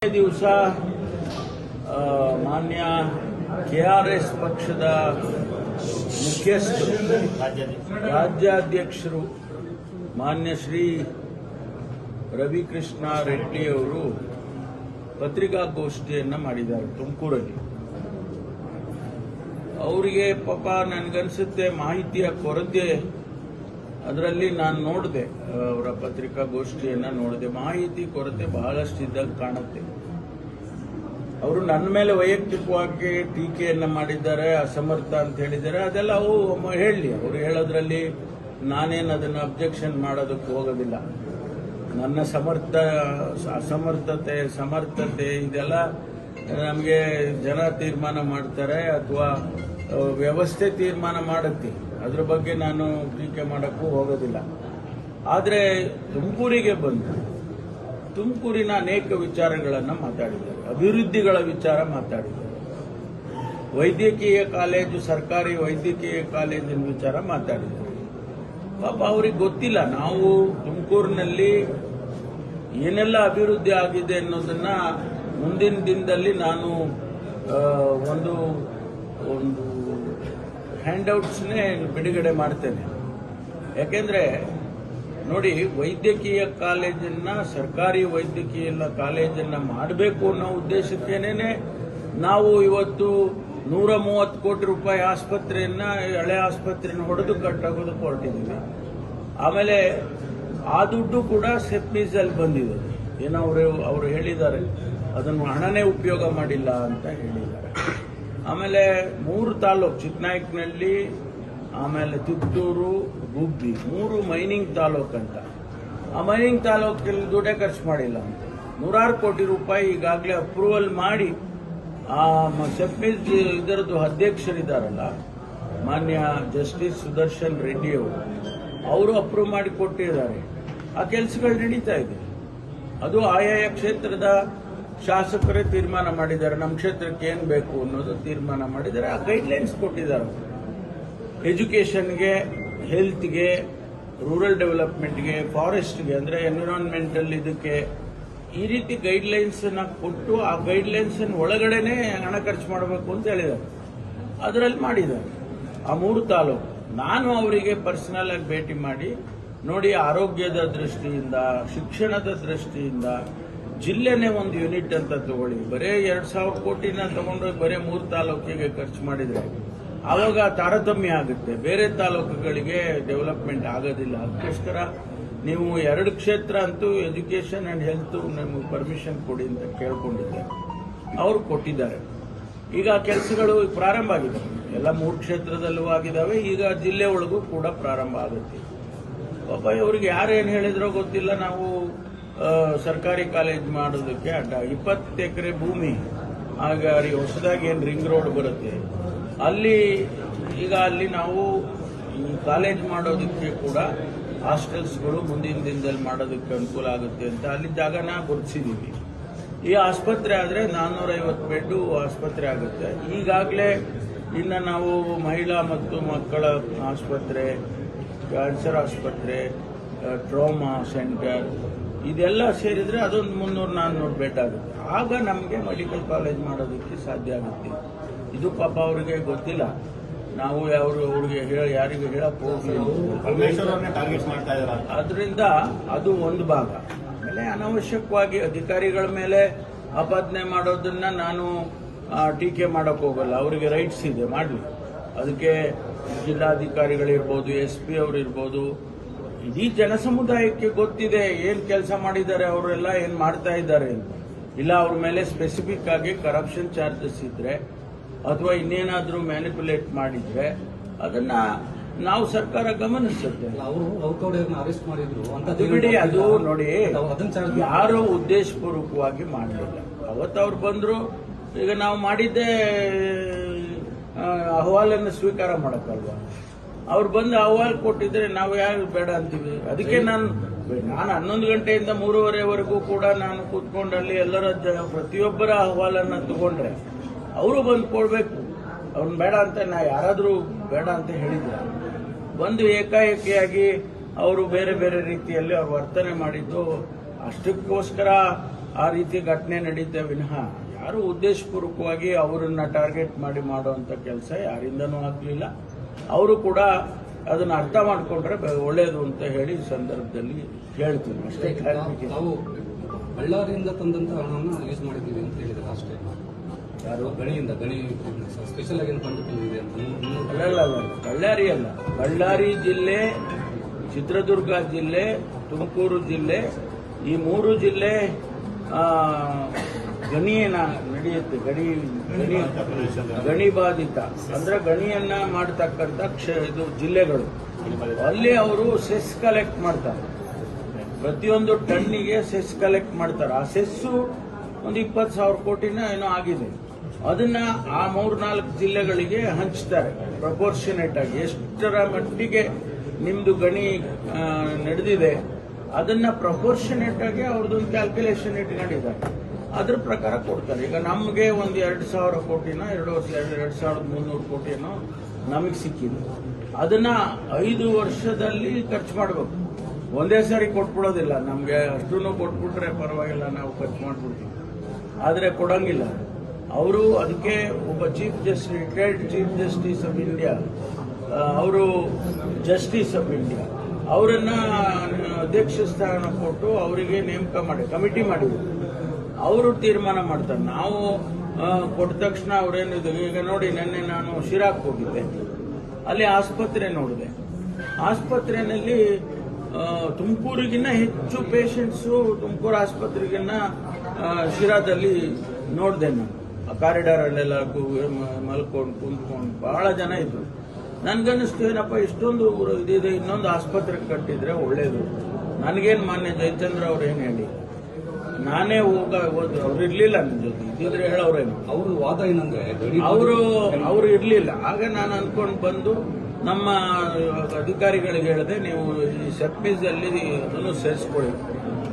ದಿವಸ ಮಾನ್ಯ ಕೆಆರ್ಎಸ್ ಪಕ್ಷದ ಮುಖ್ಯಸ್ಥರು ರಾಜ್ಯಾಧ್ಯಕ್ಷರು ಮಾನ್ಯ ಶ್ರೀ ರವಿಕೃಷ್ಣ ರೆಡ್ಡಿ ಅವರು ಪತ್ರಿಕಾಗೋಷ್ಠಿಯನ್ನು ಮಾಡಿದ್ದಾರೆ ತುಮಕೂರಲ್ಲಿ. ಅವರಿಗೆ ಪಾಪ ನನಗನ್ಸುತ್ತೆ ಮಾಹಿತಿಯ ಕೊರತೆ. ಅದರಲ್ಲಿ ನಾನು ನೋಡಿದೆ, ಅವರ ಪತ್ರಿಕಾಗೋಷ್ಠಿಯನ್ನು ನೋಡಿದೆ. ಮಾಹಿತಿ ಕೊರತೆ ಬಹಳಷ್ಟು ಇದ್ದಾಗ ಕಾಣುತ್ತೆ. ಅವರು ನನ್ನ ಮೇಲೆ ವೈಯಕ್ತಿಕವಾಗಿ ಟೀಕೆಯನ್ನು ಮಾಡಿದ್ದಾರೆ, ಅಸಮರ್ಥ ಅಂತ ಹೇಳಿದ್ದಾರೆ. ಅದೆಲ್ಲ ಅವು ಹೇಳಲಿ, ಅವರು ಹೇಳೋದ್ರಲ್ಲಿ ನಾನೇನು ಅದನ್ನು ಅಬ್ಜೆಕ್ಷನ್ ಮಾಡೋದಕ್ಕೆ ಹೋಗೋದಿಲ್ಲ. ನನ್ನ ಅಸಮರ್ಥತೆ ಸಮರ್ಥತೆ ಇದೆಲ್ಲ ನಮಗೆ ಜನ ತೀರ್ಮಾನ ಮಾಡ್ತಾರೆ ಅಥವಾ ವ್ಯವಸ್ಥೆ ತೀರ್ಮಾನ ಮಾಡುತ್ತೆ. ಅದ್ರ ಬಗ್ಗೆ ನಾನು ಟೀಕೆ ಮಾಡೋಕ್ಕೂ ಹೋಗೋದಿಲ್ಲ. ಆದರೆ ತುಮಕೂರಿಗೆ ಬಂದು ತುಮಕೂರಿನ ಅನೇಕ ವಿಚಾರಗಳನ್ನು ಮಾತಾಡಿದ್ದಾರೆ, ಅಭಿವೃದ್ಧಿಗಳ ವಿಚಾರ ಮಾತಾಡಿದ್ದಾರೆ, ವೈದ್ಯಕೀಯ ಕಾಲೇಜು, ಸರ್ಕಾರಿ ವೈದ್ಯಕೀಯ ಕಾಲೇಜಿನ ವಿಚಾರ ಮಾತಾಡಿದ್ದಾರೆ. ಪಾಪ ಅವ್ರಿಗೆ ಗೊತ್ತಿಲ್ಲ ನಾವು ತುಮಕೂರಿನಲ್ಲಿ ಏನೆಲ್ಲ ಅಭಿವೃದ್ಧಿ ಆಗಿದೆ ಅನ್ನೋದನ್ನ ಮುಂದಿನ ದಿನದಲ್ಲಿ ನಾನು ಒಂದು ಹ್ಯಾಂಡ್ಔಟ್ಸ್ನೇ ಬಿಡುಗಡೆ ಮಾಡ್ತೇನೆ. ಯಾಕೆಂದ್ರೆ ನೋಡಿ, ವೈದ್ಯಕೀಯ ಕಾಲೇಜನ್ನ, ಸರ್ಕಾರಿ ವೈದ್ಯಕೀಯ ಕಾಲೇಜನ್ನ ಮಾಡಬೇಕು ಅನ್ನೋ ಉದ್ದೇಶಕ್ಕೇನೆ ನಾವು ಇವತ್ತು 130 ಕೋಟಿ ರೂಪಾಯಿ ಆಸ್ಪತ್ರೆಯನ್ನ, ಹಳೆ ಆಸ್ಪತ್ರೆಯನ್ನು ಹೊಡೆದು ಕಟ್ಟೋದಕ್ಕೆ ಹೊರಟಿದ್ದೀವಿ. ಆಮೇಲೆ ಆ ದುಡ್ಡು ಕೂಡ ಸೆಪ್ಟೀಸಲ್ಲಿ ಬಂದಿದೆ. ಏನೋ ಅವರು ಹೇಳಿದ್ದಾರೆ, ಅದನ್ನು ಹಣನೇ ಉಪಯೋಗ ಮಾಡಿಲ್ಲ ಅಂತ ಹೇಳಿದ್ದಾರೆ. ಆಮೇಲೆ 3 ತಾಲೂಕು, ಚಿಕ್ಕನಾಯಕನಹಳ್ಳಿ, ಆಮೇಲೆ ತಿಪ್ಟೂರು, ಗುಬ್ಬಿ, 3 ಮೈನಿಂಗ್ ತಾಲೂಕು ಅಂತ. ಆ ಮೈನಿಂಗ್ ತಾಲೂಕಲ್ಲಿ ದುಡ್ಡೇ ಖರ್ಚು ಮಾಡಿಲ್ಲ ಅಂತ 100 ಕೋಟಿ ರೂಪಾಯಿ ಈಗಾಗಲೇ ಅಪ್ರೂವಲ್ ಮಾಡಿ ಆ ಸೆಪ್ಟೀಸ್ ಇದರದ್ದು ಅಧ್ಯಕ್ಷರಿದ್ದಾರಲ್ಲ ಮಾನ್ಯ ಜಸ್ಟಿಸ್ ಸುದರ್ಶನ್ ರೆಡ್ಡಿ ಅವರು ಅಪ್ರೂವ್ ಮಾಡಿ ಕೊಟ್ಟಿದ್ದಾರೆ. ಆ ಕೆಲಸಗಳು ನಡೀತಾ ಇದೆ. ಅದು ಆಯಾಯ ಕ್ಷೇತ್ರದ ಶಾಸಕರೇ ತೀರ್ಮಾನ ಮಾಡಿದ್ದಾರೆ, ನಮ್ಮ ಕ್ಷೇತ್ರಕ್ಕೆ ಏನು ಬೇಕು ಅನ್ನೋದು ತೀರ್ಮಾನ ಮಾಡಿದ್ದಾರೆ. ಆ ಗೈಡ್ಲೈನ್ಸ್ ಕೊಟ್ಟಿದ್ದಾರೆ. ಎಜುಕೇಷನ್ಗೆ, ಹೆಲ್ತ್ಗೆ, ರೂರಲ್ ಡೆವಲಪ್ಮೆಂಟ್ಗೆ, ಫಾರೆಸ್ಟ್ಗೆ, ಅಂದರೆ ಎನ್ವಿರಾನ್ಮೆಂಟಲ್ ಇದಕ್ಕೆ ಈ ರೀತಿ ಗೈಡ್ಲೈನ್ಸ್ ಕೊಟ್ಟು ಆ ಗೈಡ್ಲೈನ್ಸ್ ಒಳಗಡೆನೆ ಹಣ ಖರ್ಚು ಮಾಡಬೇಕು ಅಂತ ಹೇಳಿದ್ದಾರೆ. ಅದರಲ್ಲಿ ಮಾಡಿದ್ದಾರೆ. ಆ 3 ತಾಲೂಕು ನಾನು ಅವರಿಗೆ ಪರ್ಸನಲ್ ಆಗಿ ಭೇಟಿ ಮಾಡಿ ನೋಡಿ, ಆರೋಗ್ಯದ ದೃಷ್ಟಿಯಿಂದ, ಶಿಕ್ಷಣದ ದೃಷ್ಟಿಯಿಂದ ಜಿಲ್ಲೆನೇ ಒಂದು ಯೂನಿಟ್ ಅಂತ ತಗೊಳ್ಳಿ. ಬರೇ 2,000 ಕೋಟಿನ ತಗೊಂಡು ಬರೇ 3 ತಾಲೂಕಿಗೆ ಖರ್ಚು ಮಾಡಿದ್ರೆ ಆವಾಗ ತಾರತಮ್ಯ ಆಗುತ್ತೆ, ಬೇರೆ ತಾಲೂಕುಗಳಿಗೆ ಡೆವಲಪ್ಮೆಂಟ್ ಆಗೋದಿಲ್ಲ. ಅದಕ್ಕೋಸ್ಕರ ನೀವು 2 ಕ್ಷೇತ್ರ ಅಂತೂ ಎಜುಕೇಷನ್ ಅಂಡ್ ಹೆಲ್ತ್ ನಮಗೆ ಪರ್ಮಿಷನ್ ಕೊಡಿ ಅಂತ ಕೇಳ್ಕೊಂಡಿದ್ದಾರೆ. ಅವರು ಕೊಟ್ಟಿದ್ದಾರೆ. ಈಗ ಕೆಲಸಗಳು ಪ್ರಾರಂಭ ಆಗಿದೆ. ಎಲ್ಲ 3 ಕ್ಷೇತ್ರದಲ್ಲೂ ಆಗಿದ್ದಾವೆ. ಈಗ ಜಿಲ್ಲೆ ಒಳಗೂ ಕೂಡ ಪ್ರಾರಂಭ ಆಗುತ್ತೆ. ಪಾಪ ಇವ್ರಿಗೆ ಯಾರೇನು ಹೇಳಿದ್ರೋ ಗೊತ್ತಿಲ್ಲ. ನಾವು ಸರ್ಕಾರಿ ಕಾಲೇಜ್ ಮಾಡೋದಕ್ಕೆ ಅಡ್ಡ 20 ಎಕರೆ ಭೂಮಿ, ಆಗ ಹೊಸದಾಗಿ ಏನು ರಿಂಗ್ ರೋಡ್ ಬರುತ್ತೆ ಅಲ್ಲಿ ನಾವು ಈ ಕಾಲೇಜ್ ಮಾಡೋದಕ್ಕೆ ಕೂಡ ಹಾಸ್ಟೆಲ್ಸ್ಗಳು ಮುಂದಿನ ದಿನದಲ್ಲಿ ಮಾಡೋದಕ್ಕೆ ಅನುಕೂಲ ಆಗುತ್ತೆ ಅಂತ ಅಲ್ಲಿ ಜಾಗನ ಗುರುತಿಸಿದ್ದೀವಿ. ಈ ಆಸ್ಪತ್ರೆ ಆದರೆ 450 ಬೆಡ್ ಆಸ್ಪತ್ರೆ ಆಗುತ್ತೆ. ಈಗಾಗಲೇ ಇನ್ನು ನಾವು ಮಹಿಳಾ ಮತ್ತು ಮಕ್ಕಳ ಆಸ್ಪತ್ರೆ, ಕ್ಯಾನ್ಸರ್ ಆಸ್ಪತ್ರೆ, ಟ್ರಾಮಾ ಸೆಂಟರ್ ಇದೆಲ್ಲ ಸೇರಿದ್ರೆ ಅದೊಂದು 300-400 ಬೆಡ್ ಆಗುತ್ತೆ. ಆಗ ನಮಗೆ ಮೆಡಿಕಲ್ ಕಾಲೇಜ್ ಮಾಡೋದಕ್ಕೆ ಸಾಧ್ಯ ಆಗುತ್ತೆ. ಇದು ಪಾಪ ಅವರಿಗೆ ಗೊತ್ತಿಲ್ಲ. ನಾವು ಅವ್ರಿಗೆ ಯಾರಿಗೂ ಹೇಳಕ್ ಹೋಗಲಿಲ್ಲ. ಅದರಿಂದ ಅದು ಒಂದು ಭಾಗ. ಆಮೇಲೆ ಅನಾವಶ್ಯಕವಾಗಿ ಅಧಿಕಾರಿಗಳ ಮೇಲೆ ಆಪಾದನೆ ಮಾಡೋದನ್ನ ನಾನು ಟೀಕೆ ಮಾಡಕ್ ಹೋಗಲ್ಲ. ಅವರಿಗೆ ರೈಟ್ಸ್ ಇದೆ, ಮಾಡಲಿ. ಅದಕ್ಕೆ ಜಿಲ್ಲಾಧಿಕಾರಿಗಳಿರ್ಬೋದು, SP ಅವರಿರ್ಬೋದು, ಇಡೀ ಜನಸಮುದಾಯಕ್ಕೆ ಗೊತ್ತಿದೆ ಏನ್ ಕೆಲಸ ಮಾಡಿದ್ದಾರೆ, ಅವರೆಲ್ಲ ಏನ್ ಮಾಡ್ತಾ ಇದ್ದಾರೆ ಅಂತ. ಇಲ್ಲ ಅವ್ರ ಮೇಲೆ ಸ್ಪೆಸಿಫಿಕ್ ಆಗಿ ಕರಪ್ಷನ್ ಚಾರ್ಜಸ್ ಇದ್ರೆ ಅಥವಾ ಇನ್ನೇನಾದ್ರೂ ಮ್ಯಾನಿಪುಲೇಟ್ ಮಾಡಿದ್ರೆ ಅದನ್ನ ನಾವು ಸರ್ಕಾರ ಗಮನಿಸುತ್ತೆ. ಅರೆಸ್ಟ್ ಮಾಡಿದ್ರು ಬಿಡಿ, ಅದು ನೋಡಿ, ಯಾರು ಉದ್ದೇಶಪೂರ್ವಕವಾಗಿ ಮಾಡಲಿಲ್ಲ. ಅವತ್ತು ಅವ್ರು ಬಂದ್ರು. ಈಗ ನಾವು ಮಾಡಿದ್ದೇ ಅಹವಾಲನ್ನು ಸ್ವೀಕಾರ ಮಾಡಕ್ಕಲ್ವಾ? ಅವ್ರು ಬಂದು ಅಹವಾಲ್ ಕೊಟ್ಟಿದ್ರೆ ನಾವು ಯಾರು ಬೇಡ ಅಂತೀವಿ? ಅದಕ್ಕೆ ನಾನು 11 ಗಂಟೆಯಿಂದ 3:30ವರೆಗೂ ಕೂಡ ನಾನು ಕೂತ್ಕೊಂಡಲ್ಲಿ ಎಲ್ಲರ ಪ್ರತಿಯೊಬ್ಬರ ಅಹವಾಲನ್ನು ತಗೊಂಡ್ರೆ ಅವರು ಬಂದು ಕೊಡ್ಬೇಕು. ಅವ್ರನ್ನ ಬೇಡ ಅಂತ ಯಾರಾದರೂ ಬೇಡ ಅಂತ ಹೇಳಿದ್ರು. ಬಂದು ಏಕಾಏಕಿಯಾಗಿ ಅವರು ಬೇರೆ ಬೇರೆ ರೀತಿಯಲ್ಲಿ ಅವ್ರು ವರ್ತನೆ ಮಾಡಿದ್ದು. ಅಷ್ಟಕ್ಕೋಸ್ಕರ ಆ ರೀತಿ ಘಟನೆ ನಡೀತೆ ವಿನಃ ಯಾರು ಉದ್ದೇಶಪೂರ್ವಕವಾಗಿ ಅವರನ್ನ ಟಾರ್ಗೆಟ್ ಮಾಡಿ ಮಾಡುವಂತ ಕೆಲಸ ಯಾರಿಂದನೂ ಆಗಲಿಲ್ಲ. ಅವರು ಕೂಡ ಅದನ್ನ ಅರ್ಥ ಮಾಡ್ಕೊಂಡ್ರೆ ಒಳ್ಳೇದು ಅಂತ ಹೇಳಿ ಈ ಸಂದರ್ಭದಲ್ಲಿ ಹೇಳ್ತೀನಿ ಅಷ್ಟೇ. ನಾವು ಬಳ್ಳಾರಿಯಿಂದ ತಂದಂತ ಹಣವನ್ನು ಯೂಸ್ ಮಾಡಿದ್ದೀವಿ ಅಂತ ಹೇಳಿದ್ದಾರೆ ಅಷ್ಟೇ. ಯಾರು ಗಣಿಯಿಂದ ಗಣಿ ಸ್ಪೆಷಲ್ ಆಗಿ ಫಂಡ್ ತಂದಿದೆ ಅಂತ ಅಲ್ಲ, ಬಳ್ಳಾರಿ ಅಲ್ಲ, ಬಳ್ಳಾರಿ ಜಿಲ್ಲೆ, ಚಿತ್ರದುರ್ಗ ಜಿಲ್ಲೆ, ತುಮಕೂರು ಜಿಲ್ಲೆ, ಈ 3 ಜಿಲ್ಲೆ ಗಣಿಯನ್ನ ನಡೆಯುತ್ತೆ. ಗಣಿ ಬಾಧಿತ ಅಂದ್ರೆ ಗಣಿಯನ್ನ ಮಾಡತಕ್ಕಂಥ ಇದು ಜಿಲ್ಲೆಗಳು. ಅಲ್ಲಿ ಅವರು ಸೆಸ್ ಕಲೆಕ್ಟ್ ಮಾಡ್ತಾರೆ. ಪ್ರತಿಯೊಂದು ಟನ್ನಿಗೆ ಸೆಸ್ ಕಲೆಕ್ಟ್ ಮಾಡ್ತಾರೆ. ಆ ಸೆಸ್ಸು ಒಂದು 20,000 ಕೋಟಿನ ಏನೋ ಆಗಿದೆ. ಅದನ್ನ ಆ 3-4 ಜಿಲ್ಲೆಗಳಿಗೆ ಹಂಚ್ತಾರೆ ಪ್ರಪೋರ್ಷನೇಟ್ ಆಗಿ. ಎಷ್ಟರ ಮಟ್ಟಿಗೆ ನಿಮ್ದು ಗಣಿ ನಡೆದಿದೆ ಅದನ್ನ ಪ್ರಪೋರ್ಷನೇಟ್ ಆಗಿ ಅವ್ರದ್ದೊಂದು ಕ್ಯಾಲ್ಕುಲೇಷನ್ ಇಟ್ಕೊಂಡಿದ್ದಾರೆ. ಅದ್ರ ಪ್ರಕಾರ ಕೊಡ್ತಾರೆ. ಈಗ ನಮಗೆ ಒಂದು 2,000 ಕೋಟಿನ 2,300 ಕೋಟಿನೋ ನಮಗೆ ಸಿಕ್ಕಿದೆ. ಅದನ್ನ 5 ವರ್ಷದಲ್ಲಿ ಖರ್ಚು ಮಾಡಬೇಕು. ಒಂದೇ ಸಾರಿ ಕೊಟ್ಬಿಡೋದಿಲ್ಲ. ನಮಗೆ ಅಷ್ಟೂ ಕೊಟ್ಬಿಟ್ರೆ ಪರವಾಗಿಲ್ಲ, ನಾವು ಖರ್ಚು ಮಾಡ್ಬಿಡ್ತೀವಿ. ಆದರೆ ಕೊಡಂಗಿಲ್ಲ. ಅವರು ಅದಕ್ಕೆ ಒಬ್ಬ retired chief justice of India, ಅವರು ಜಸ್ಟಿಸ್ ಆಫ್ ಇಂಡಿಯಾ ಅವರನ್ನ ಅಧ್ಯಕ್ಷ ಸ್ಥಾನ ಕೊಟ್ಟು ಅವರಿಗೆ ನೇಮಕ ಮಾಡಿ ಕಮಿಟಿ ಮಾಡಿದ್ರು. ಅವರು ತೀರ್ಮಾನ ಮಾಡ್ತಾರೆ. ನಾವು ಕೊಟ್ಟ ತಕ್ಷಣ ಅವರೇನಿದೆ. ಈಗ ನೋಡಿ, ನಿನ್ನೆ ನಾನು ಶಿರಾಕ್ ಹೋಗಿದ್ದೆ. ಅಲ್ಲಿ ಆಸ್ಪತ್ರೆ ನೋಡಿದೆ. ಆಸ್ಪತ್ರೆಯಲ್ಲಿ ತುಮಕೂರಿಗಿನ್ನ ಹೆಚ್ಚು ಪೇಷಂಟ್ಸು ತುಮಕೂರು ಆಸ್ಪತ್ರೆಗಿನ್ನ ಶಿರಾದಲ್ಲಿ ನೋಡಿದೆ. ನಾನು ಕಾರಿಡಾರ್ ಅಲ್ಲೆಲ್ಲ ಮಲ್ಕೊಂಡು ಕುಂತ್ಕೊಂಡು ಬಹಳ ಜನ ಇದ್ರು. ನನ್ಗನ್ನಿಸ್ತು, ಏನಪ್ಪ ಇಷ್ಟೊಂದು ಇದಿದೆ, ಇನ್ನೊಂದು ಆಸ್ಪತ್ರೆ ಕಟ್ಟಿದ್ರೆ ಒಳ್ಳೇದು. ನನಗೇನು ಮಾನ್ಯ ಜಯಚಂದ್ರ ಅವ್ರು ಏನು ಹೇಳಿ, ನಾನೇ ಅವ್ರು ಇರ್ಲಿಲ್ಲ ನನ್ನ ಜೊತೆ. ಇದ್ದಿದ್ರೆ ಹೇಳೋರೇನು. ಅವ್ರ ವಾದ ಏನಂದ್ರೆ ಅವರು ಇರ್ಲಿಲ್ಲ. ಆಗ ನಾನು ಅನ್ಕೊಂಡು ಬಂದು ನಮ್ಮ ಅಧಿಕಾರಿಗಳಿಗೆ ಹೇಳಿದೆ, ನೀವು ಈ ಸೆಪ್ಟೀಸ್ ಅಲ್ಲಿ ಅದನ್ನು ಸೇರಿಸ್ಕೊಳ್ಳಿ,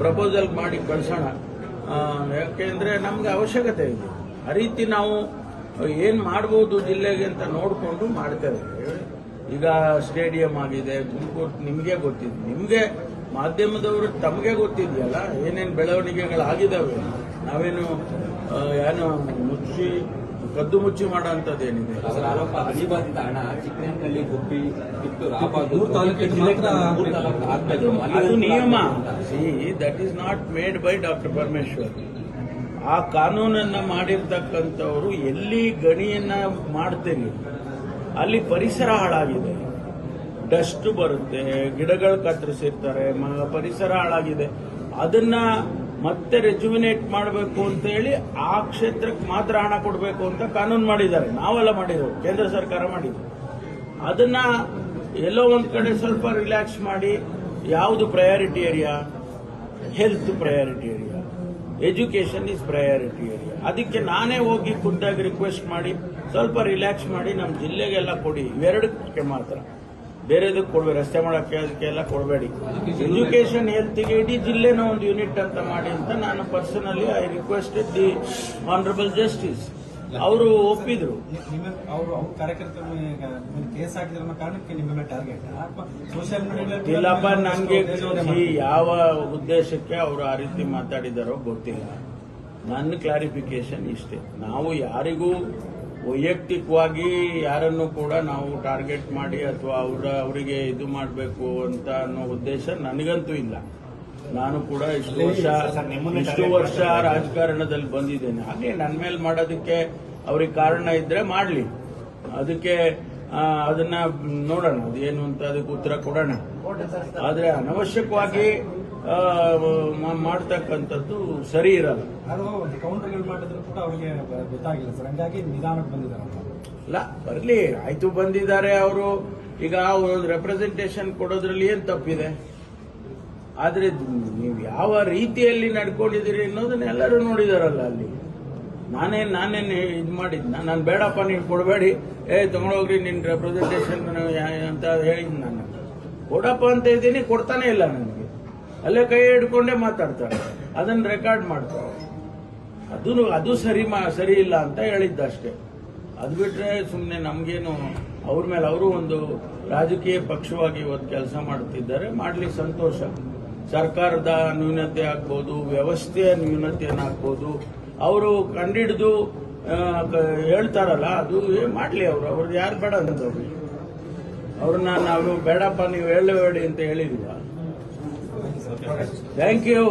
ಪ್ರಪೋಸಲ್ ಮಾಡಿ ಕಳ್ಸೋಣ. ಯಾಕೆಂದ್ರೆ ನಮ್ಗೆ ಅವಶ್ಯಕತೆ ಇದೆ. ಆ ರೀತಿ ನಾವು ಏನ್ ಮಾಡ್ಬೋದು ಜಿಲ್ಲೆಗೆ ಅಂತ ನೋಡಿಕೊಂಡು ಮಾಡ್ತೇವೆ. ಈಗ ಸ್ಟೇಡಿಯಂ ಆಗಿದೆ ತುಮಕೂರು, ನಿಮಗೆ ಗೊತ್ತಿದೆ. ನಿಮಗೆ ಮಾಧ್ಯಮದವರು ತಮಗೆ ಗೊತ್ತಿದೆಯಲ್ಲ ಏನೇನು ಬೆಳವಣಿಗೆಗಳಾಗಿದ್ದಾವೆ. ನಾವೇನು ಏನು ಕದ್ದು ಮುಚ್ಚಿ ಮಾಡೋ ಅಂಥದ್ದೇನಿದೆ. ಅನಿವಾರ್ಯ ಹಣ ಚಿಕ್ಕನಹಳ್ಳಿ, ಗುಬ್ಬಿ, ಕಿತ್ತೂರು ಅದು ನಿಯಮ. That is not made by doctor Parameshwar. ಆ ಕಾನೂನನ್ನ ಮಾಡಿರ್ತಕ್ಕಂಥವ್ರು ಎಲ್ಲಿ ಗಣಿಯನ್ನ ಮಾಡ್ತೇನೆ ಅಲ್ಲಿ ಪರಿಸರ ಹಾಳಾಗಿದೆ, ಡಸ್ಟ್ ಬರುತ್ತೆ, ಗಿಡಗಳು ಕತ್ತರಿಸಿರ್ತಾರೆ, ಪರಿಸರ ಹಾಳಾಗಿದೆ. ಅದನ್ನ ಮತ್ತೆ ರೆಜ್ಯುಮಿನೇಟ್ ಮಾಡಬೇಕು ಅಂತ ಹೇಳಿ ಆ ಕ್ಷೇತ್ರಕ್ಕೆ ಮಾತ್ರ ಹಣ ಕೊಡಬೇಕು ಅಂತ ಕಾನೂನು ಮಾಡಿದ್ದಾರೆ. ನಾವೆಲ್ಲ ಮಾಡಿರೋದು, ಕೇಂದ್ರ ಸರ್ಕಾರ ಮಾಡಿದ್ರು. ಅದನ್ನ ಎಲ್ಲೋ ಒಂದ್ ಕಡೆ ಸ್ವಲ್ಪ ರಿಲ್ಯಾಕ್ಸ್ ಮಾಡಿ, ಯಾವುದು priority area, health priority area, education is priority area. ಅದಕ್ಕೆ ನಾನೇ ಹೋಗಿ ಖುದ್ದಾಗಿ ರಿಕ್ವೆಸ್ಟ್ ಮಾಡಿ ಸ್ವಲ್ಪ ರಿಲ್ಯಾಕ್ಸ್ ಮಾಡಿ ನಮ್ಮ ಜಿಲ್ಲೆಗೆಲ್ಲ ಕೊಡಿ. ಇವೆರಡಕ್ಕೆ ಮಾತ್ರ, ಬೇರೆದಕ್ಕೆ ಕೊಡ್ಬೇಡಿ. ರಸ್ತೆ ಮಾಡೋಕ್ಕೆ ಅದಕ್ಕೆಲ್ಲ ಕೊಡಬೇಡಿ. ಎಜುಕೇಶನ್ ಹೆಲ್ತ್ಗೆ ಇಡೀ ಜಿಲ್ಲೆನ ಒಂದು ಯೂನಿಟ್ ಅಂತ ಮಾಡಿ ಅಂತ ನಾನು personally I requested the honourable justice. ಅವರು ಒಪ್ಪಿದ್ರು. ಅವರು ಕಾರ್ಯಕರ್ತರು ಕೇಸ್ ಹಾಕಿದ್ರ ಕಾರಣಕ್ಕೆ ನಿಮ್ಮ ಟಾರ್ಗೆಟ್ ಸೋಷಿಯಲ್ ಮೀಡಿಯಾ ಇಲ್ಲಪ್ಪ, ನನಗೆ ಯಾವ ಉದ್ದೇಶಕ್ಕೆ ಅವರು ಆ ರೀತಿ ಮಾತಾಡಿದಾರೋ ಗೊತ್ತಿಲ್ಲ. ನನ್ನ ಕ್ಲಾರಿಫಿಕೇಶನ್ ಇಷ್ಟೇ. ನಾವು ಯಾರಿಗೂ ವೈಯಕ್ತಿಕವಾಗಿ ಯಾರನ್ನು ಕೂಡ ನಾವು ಟಾರ್ಗೆಟ್ ಮಾಡಿ ಅಥವಾ ಅವರಿಗೆ ಇದು ಮಾಡಬೇಕು ಅಂತ ಅನ್ನೋ ಉದ್ದೇಶ ನನಗಂತೂ ಇಲ್ಲ. ನಾನು ಕೂಡ ಇಷ್ಟು ವರ್ಷ ರಾಜಕಾರಣದಲ್ಲಿ ಬಂದಿದ್ದೇನೆ. ಹಾಗೆ ನನ್ನ ಮೇಲೆ ಮಾಡೋದಕ್ಕೆ ಅವ್ರಿಗೆ ಕಾರಣ ಇದ್ರೆ ಮಾಡಲಿ. ಅದಕ್ಕೆ ಅದನ್ನ ನೋಡೋಣ, ಅದೇನು ಅಂತ ಅದಕ್ಕೆ ಉತ್ತರ ಕೊಡೋಣ. ಆದ್ರೆ ಅನವಶ್ಯಕವಾಗಿ ಮಾಡ್ತಕ್ಕಂಥದ್ದು ಸರಿ ಇರಲ್ಲ. ಕೌಂಟರ್ಗಳು ಮಾಡಿದ್ರು ಕೂಡ ಅವರಿಗೆ ಗೊತ್ತಾಗಿಲ್ಲ ಸರ್, ಹಂಗಾಗಿ ನಿಧಾನಕ್ಕೆ ಬಂದಿದ್ದಾರೆ. ಅಲ್ಲ, ಬರ್ಲಿ, ಆಯ್ತು, ಬಂದಿದ್ದಾರೆ ಅವರು. ಈಗ ಅವರು ರೆಪ್ರೆಸೆಂಟೇಷನ್ ಕೊಡೋದ್ರಲ್ಲಿ ಏನ್ ತಪ್ಪಿದೆ? ಆದ್ರೆ ನೀವು ಯಾವ ರೀತಿಯಲ್ಲಿ ನಡ್ಕೊಂಡಿದ್ದೀರಿ ಅನ್ನೋದನ್ನ ಎಲ್ಲರೂ ನೋಡಿದಾರಲ್ಲ. ಅಲ್ಲಿ ನಾನೇನ್ ಇದು ಮಾಡಿದ್ನ? ನಾನು ಬೇಡಪ್ಪ ನೀವು ಕೊಡಬೇಡಿ, ತಗೊಂಡೋಗ್ರಿ ನಿನ್ ರೆಪ್ರೆಸೆಂಟೇಷನ್ ಅಂತ ಹೇಳಿದ್. ನಾನು ಕೊಡಪ್ಪ ಅಂತ ಇದ್ದೀನಿ, ಕೊಡ್ತಾನೆ ಇಲ್ಲ ನನಗೆ. ಅಲ್ಲೇ ಕೈ ಹಿಡ್ಕೊಂಡೇ ಮಾತಾಡ್ತಾರೆ, ಅದನ್ನ ರೆಕಾರ್ಡ್ ಮಾಡ್ತಾರೆ. ಅದು ಸರಿ ಇಲ್ಲ ಅಂತ ಹೇಳಿದ್ದಷ್ಟೇ. ಅದು ಬಿಟ್ರೆ ಸುಮ್ಮನೆ ನಮ್ಗೇನು ಅವ್ರ ಮೇಲೆ, ಅವರು ಒಂದು ರಾಜಕೀಯ ಪಕ್ಷವಾಗಿ ಇವತ್ತು ಕೆಲಸ ಮಾಡ್ತಿದ್ದಾರೆ, ಮಾಡ್ಲಿಕ್ಕೆ ಸಂತೋಷ. ಸರ್ಕಾರದ ನ್ಯೂನತೆ ಆಗ್ಬೋದು, ವ್ಯವಸ್ಥೆಯ ನ್ಯೂನತೆಯನ್ನಾಗ್ಬೋದು, ಅವರು ಕಂಡಿಡಿದು ಹೇಳ್ತಾರಲ್ಲ, ಅದು ಮಾಡಲಿ. ಅವ್ರದ್ದು ಯಾರು ಬೇಡ ಅಂತವ್ರು, ಅವ್ರನ್ನ ನಾವು ಬೇಡಪ್ಪ ನೀವು ಹೇಳಿ ಅಂತ ಹೇಳಿಲ್ವಾ? Thank you.